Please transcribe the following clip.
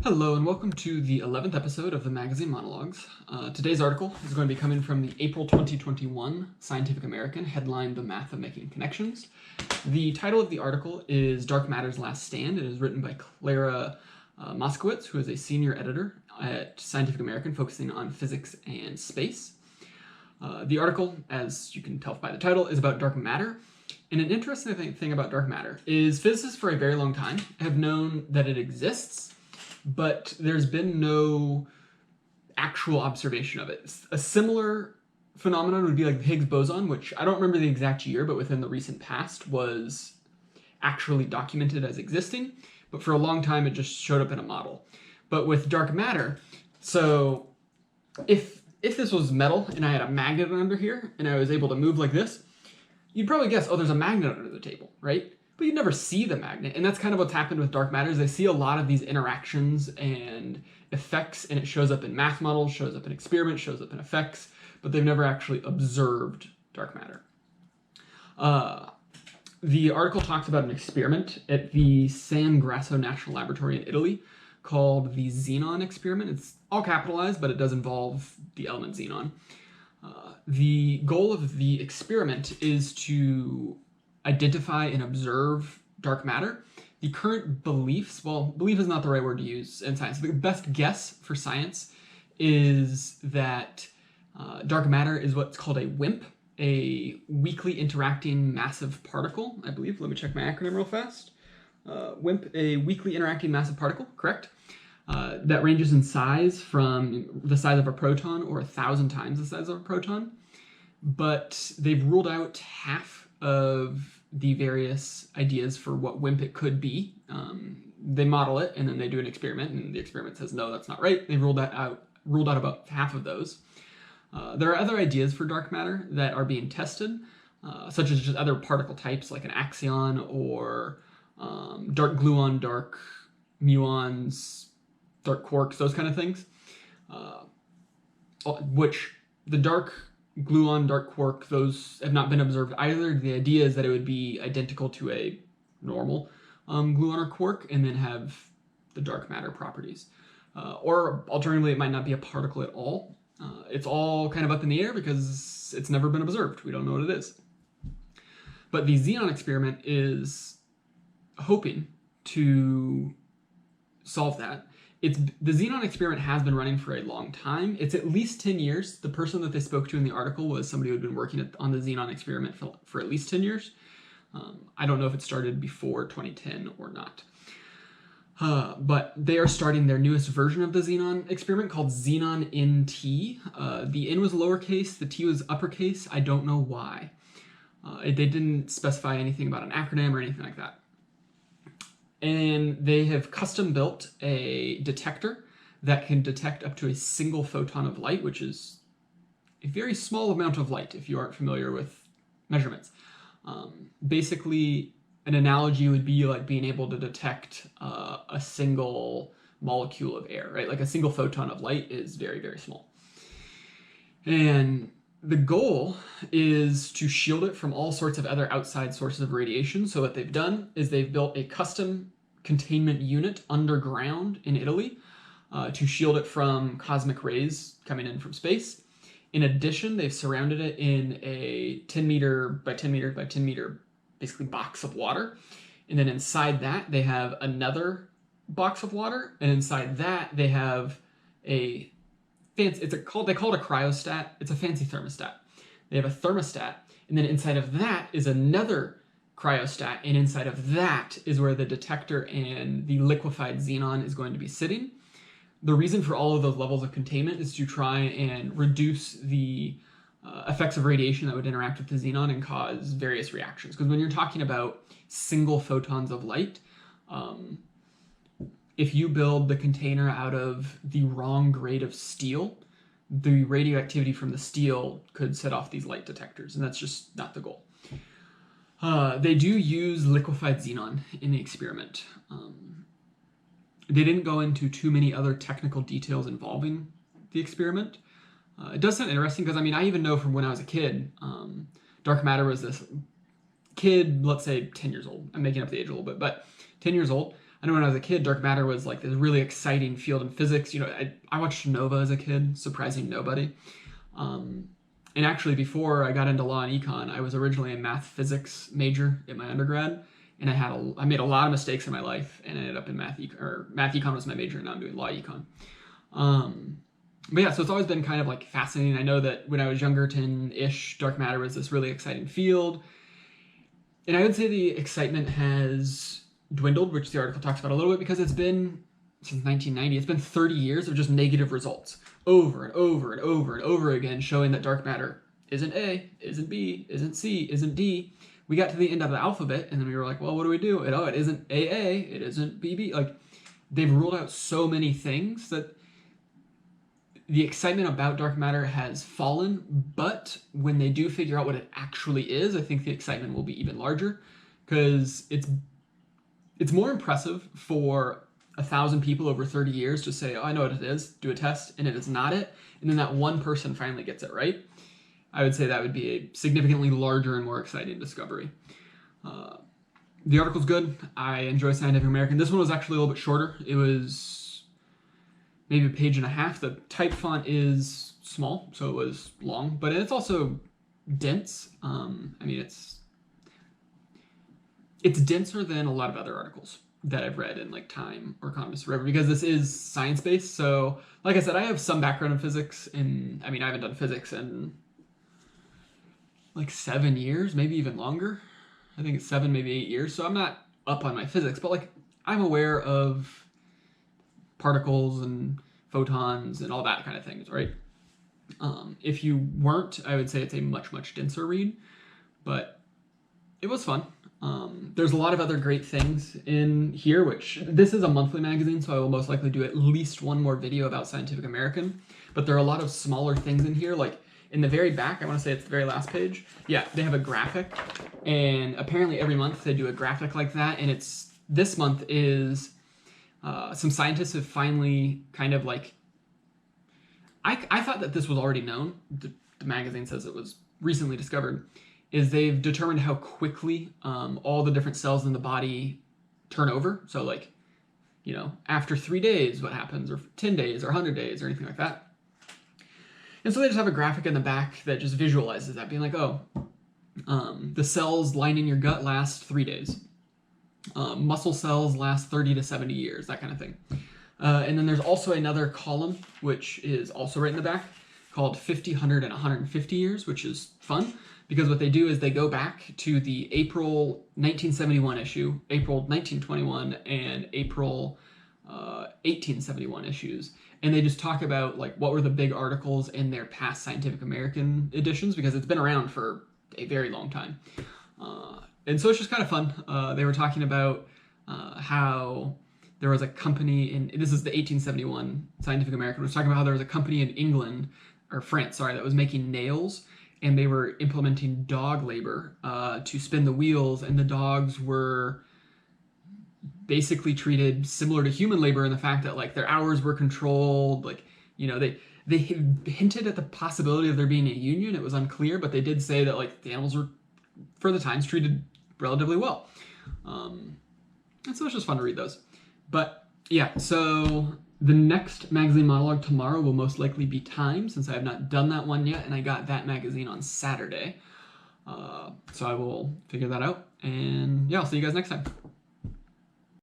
Hello and welcome to the 11th episode of the Magazine Monologues. Today's article is going to be coming from the April 2021 Scientific American, headlined The Math of Making Connections. The title of the article is Dark Matter's Last Stand. It is written by Clara Moskowitz, who is a senior editor at Scientific American focusing on physics and space. The article, as you can tell by the title, is about dark matter. And an interesting thing about dark matter is physicists for a very long time have known that it exists, but there's been no actual observation of it. A similar phenomenon would be like the Higgs boson, which I don't remember the exact year, but within the recent past was actually documented as existing. But for a long time, it just showed up in a model. But with dark matter, so if this was metal and I had a magnet under here and I was able to move like this, you'd probably guess, oh, there's a magnet under the table, right? But you'd never see the magnet. And that's kind of what's happened with dark matter is they see a lot of these interactions and effects, and it shows up in math models, shows up in experiments, shows up in effects, but they've never actually observed dark matter. The article talks about an experiment at the San Grasso National Laboratory in Italy called the XENON experiment. It's all capitalized, but it does involve the element xenon. The goal of the experiment is to identify and observe dark matter. The current beliefs, well, belief is not the right word to use in science. The best guess for science is that dark matter is what's called a WIMP, a weakly interacting massive particle, I believe. Let me check my acronym real fast. WIMP, a weakly interacting massive particle, correct? That ranges in size from the size of a proton or 1,000 times the size of a proton. But they've ruled out half of the various ideas for what WIMP it could be. They model it and then they do an experiment, and the experiment says, no, that's not right. They ruled out about half of those. There are other ideas for dark matter that are being tested, such as just other particle types like an axion or dark gluon, dark muons, dark quarks, those kind of things, which the dark gluon, dark quark, those have not been observed either. The idea is that it would be identical to a normal gluon or quark and then have the dark matter properties. Or alternatively, it might not be a particle at all. It's all kind of up in the air because it's never been observed. We don't know what it is. But the XENON experiment is hoping to solve that. The XENON experiment has been running for a long time. It's at least 10 years. The person that they spoke to in the article was somebody who had been working on the XENON experiment for at least 10 years. I don't know if it started before 2010 or not. But they are starting their newest version of the XENON experiment called XENONnT. The N was lowercase, the T was uppercase. I don't know why. They didn't specify anything about an acronym or anything like that. And they have custom built a detector that can detect up to a single photon of light, which is a very small amount of light if you aren't familiar with measurements. Basically, an analogy would be like being able to detect a single molecule of air, right? Like a single photon of light is very, very small. And the goal is to shield it from all sorts of other outside sources of radiation. So what they've done is they've built a custom containment unit underground in Italy to shield it from cosmic rays coming in from space. In addition, they've surrounded it in a 10 meter by 10 meter by 10 meter basically box of water. And then inside that, they have another box of water. And inside that, they have a fancy, they call it a cryostat. It's a fancy thermostat. They have a thermostat, and then inside of that is another cryostat, and inside of that is where the detector and the liquefied xenon is going to be sitting. The reason for all of those levels of containment is to try and reduce the effects of radiation that would interact with the xenon and cause various reactions. Because when you're talking about single photons of light, if you build the container out of the wrong grade of steel, the radioactivity from the steel could set off these light detectors, and that's just not the goal. They do use liquefied xenon in the experiment. They didn't go into too many other technical details involving the experiment. It does sound interesting because, I mean, I even know from when I was a kid, dark matter was this kid, let's say 10 years old. I'm making up the age a little bit, but 10 years old. I know when I was a kid, dark matter was like this really exciting field in physics. You know, I watched Nova as a kid, surprising nobody. And actually, before I got into law and econ, I was originally a math physics major in my undergrad, and I made a lot of mistakes in my life and ended up in math econ was my major, and now I'm doing law econ. But yeah, so it's always been kind of like fascinating. I know that when I was younger, 10-ish, dark matter was this really exciting field. And I would say the excitement has dwindled, which the article talks about a little bit, because it's been, since 1990, it's been 30 years of just negative results over and over and over and over again, showing that dark matter isn't A, isn't B, isn't C, isn't D. We got to the end of the alphabet, and then we were like, well, what do we do? Oh, it isn't AA, it isn't BB. Like, they've ruled out so many things that the excitement about dark matter has fallen, but when they do figure out what it actually is, I think the excitement will be even larger, because it's more impressive for 1,000 people over 30 years to say, oh, I know what it is, do a test, and it is not it, and then that one person finally gets it right. I would say that would be a significantly larger and more exciting discovery. The article's good. I enjoy Scientific American. This one was actually a little bit shorter. It was maybe a page and a half. The type font is small, so it was long, but it's also dense. I mean, it's denser than a lot of other articles that I've read in like Time or Economist or whatever, because this is science-based. So like I said, I have some background in physics, and I mean, I haven't done physics in like 7 years, maybe even longer. I think it's 7, maybe 8 years. So I'm not up on my physics, but like I'm aware of particles and photons and all that kind of things, right? If you weren't, I would say it's a much, much denser read, but it was fun. There's a lot of other great things in here, which this is a monthly magazine, so I will most likely do at least one more video about Scientific American, but there are a lot of smaller things in here, like in the very back, I want to say it's the very last page. Yeah, they have a graphic, and apparently every month they do a graphic like that, and this month is some scientists have finally kind of like, I thought that this was already known. The magazine says it was recently discovered, is they've determined how quickly all the different cells in the body turn over. So like, you know, after 3 days, what happens, or 10 days, or 100 days, or anything like that. And so they just have a graphic in the back that just visualizes that, being like, oh, the cells lining your gut last 3 days. Muscle cells last 30 to 70 years, that kind of thing. And then there's also another column, which is also right in the back, called 50, 100, and 150 years, which is fun, because what they do is they go back to the April 1971 issue, April 1921, and April 1871 issues. And they just talk about like what were the big articles in their past Scientific American editions, because it's been around for a very long time. And so it's just kind of fun. They were talking about how there was a company this is the 1871 Scientific American, was talking about how there was a company in England, or France, sorry, that was making nails, and they were implementing dog labor to spin the wheels, and the dogs were basically treated similar to human labor in the fact that like their hours were controlled, like, you know, they hinted at the possibility of there being a union. It was unclear, but they did say that like the animals were, for the times, treated relatively well. And so it's just fun to read those. But yeah, so the next magazine monologue tomorrow will most likely be Time, since I have not done that one yet, and I got that magazine on Saturday. So I will figure that out, and yeah, I'll see you guys next time.